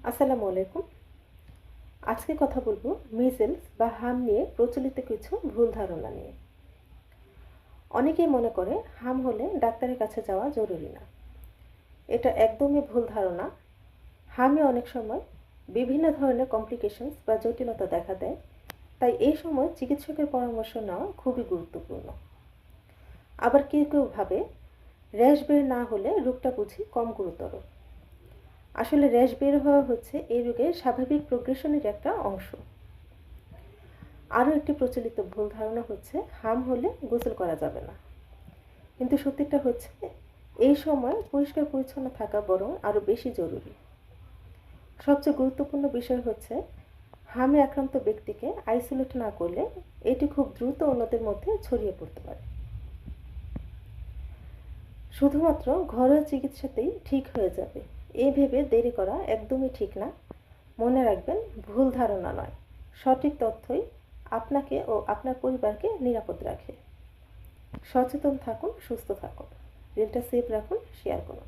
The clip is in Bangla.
আসসালামু আলাইকুম। আজকে কথা বলবো মিজেলস বা হাম নিয়ে প্রচলিত কিছু ভুল ধারণা নিয়ে। অনেকেই মনে করে হাম হলে ডাক্তারের কাছে যাওয়া জরুরি না। এটা একদমই ভুল ধারণা। হামে অনেক সময় বিভিন্ন ধরনের কমপ্লিকেশনস বা জটিলতা দেখা দেয়, তাই এই সময় চিকিৎসকের পরামর্শ নেওয়া খুবই গুরুত্বপূর্ণ। আবার কেউ কেউ ভাবে র্যাশ বের না হলে রোগটা বুঝি কম গুরুতর। আসলে র্যাশ বের হওয়া হচ্ছে এই রোগের স্বাভাবিক প্রোগ্রেশনের একটা অংশ। আরও একটি প্রচলিত ভুল ধারণা হচ্ছে হাম হলে গোসল করা যাবে না, কিন্তু সত্যিটা হচ্ছে এই সময় পরিষ্কার পরিচ্ছন্ন থাকা বরং আরও বেশি জরুরি। সবচেয়ে গুরুত্বপূর্ণ বিষয় হচ্ছে হামে আক্রান্ত ব্যক্তিকে আইসোলেট না করলে এটি খুব দ্রুত অন্যদের মধ্যে ছড়িয়ে পড়তে পারে। শুধুমাত্র ঘরোয়া চিকিৎসাতেই ঠিক হয়ে যাবে এই ভেবে দেরি করা একদমই ঠিক না। মনে রাখবেন, ভুল ধারণা নয়, সঠিক তথ্যই আপনাকে ও আপনার পরিবারকে নিরাপদ রাখে। সচেতন থাকুন, সুস্থ থাকুন, রিলটা সেভ রাখুন, শেয়ার করুন।